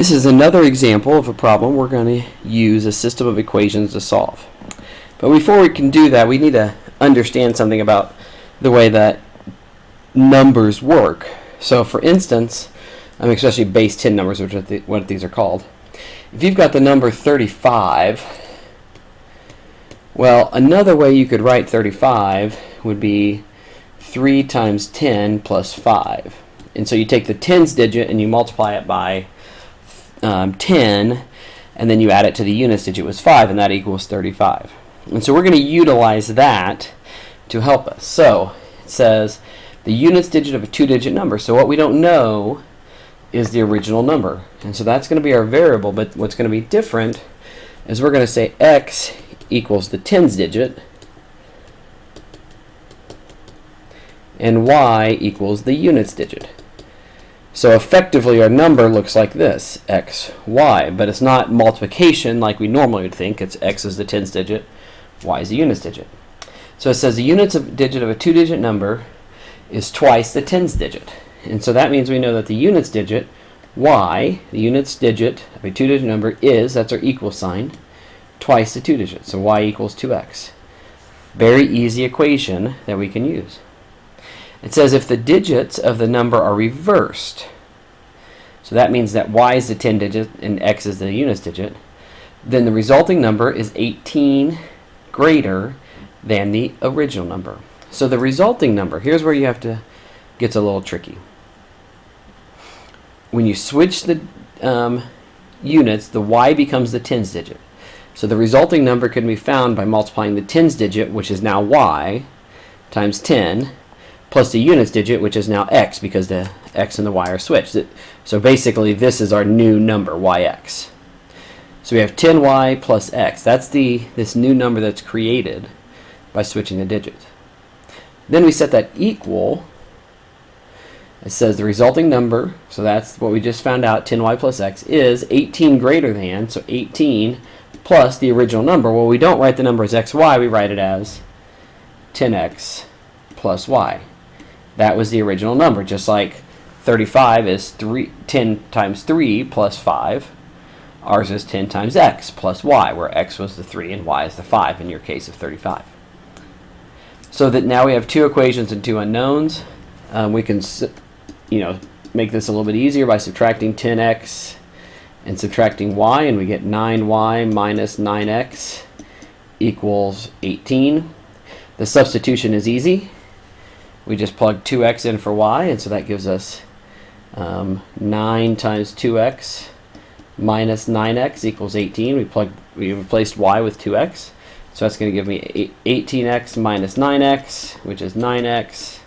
This is another example of a problem we're going to use a system of equations to solve. But before we can do that, we need to understand something about the way that numbers work. So for instance, especially base 10 numbers, which are what these are called. If you've got the number 35, well, another way you could write 35 would be 3 times 10 plus 5. And so you take the tens digit and you multiply it by 10, and then you add it to the units digit was 5, and that equals 35. And so we're going to utilize that to help us. So it says the units digit of a two-digit number. So what we don't know is the original number. And so that's going to be our variable, but what's going to be different is we're going to say x equals the tens digit and y equals the units digit. So effectively our number looks like this, x, y, but it's not multiplication like we normally would think. It's x is the tens digit, y is the units digit. So it says the units digit of a two-digit number is twice the tens digit. And so that means we know that the units digit, y, the units digit of a two-digit number is, that's our equal sign, twice the two digits. So y equals 2x. Very easy equation that we can use. It says if the digits of the number are reversed, so that means that y is the 10 digit and x is the units digit, then the resulting number is 18 greater than the original number. So the resulting number, here's where you have to, gets a little tricky. When you switch the units, the y becomes the tens digit. So the resulting number can be found by multiplying the tens digit, which is now y, times 10, plus the units digit, which is now x, because the x and the y are switched. So basically, this is our new number, yx. So we have 10y plus x. That's this new number that's created by switching the digits. Then we set that equal. It says the resulting number, so that's what we just found out, 10y plus x, is 18 greater than, so 18 plus the original number. Well, we don't write the number as xy, we write it as 10x plus y. That was the original number, just like 35 is 10 times 3 plus 5. Ours is 10 times x plus y, where x was the 3 and y is the 5 in your case of 35. So that now we have two equations and two unknowns. We can make this a little bit easier by subtracting 10x and subtracting y, and we get 9y minus 9x equals 18. The substitution is easy. We just plug 2x in for y, and so that gives us 9 times 2x minus 9x equals 18. We replaced y with 2x, so that's going to give me 18x minus 9x, which is 9x.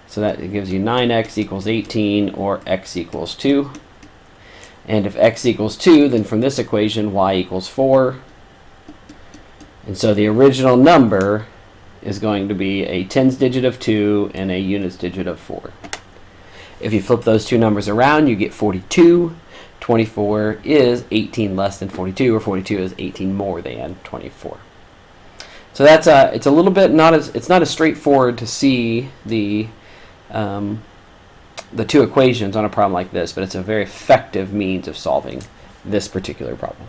So that gives you 9x equals 18, or x equals 2. And if x equals 2, then from this equation, y equals 4. And so the original number is going to be a tens digit of 2 and a units digit of 4. If you flip those two numbers around, you get 42. 24 is 18 less than 42, or 42 is 18 more than 24. So that's it's a little bit it's not as straightforward to see the two equations on a problem like this, but it's a very effective means of solving this particular problem.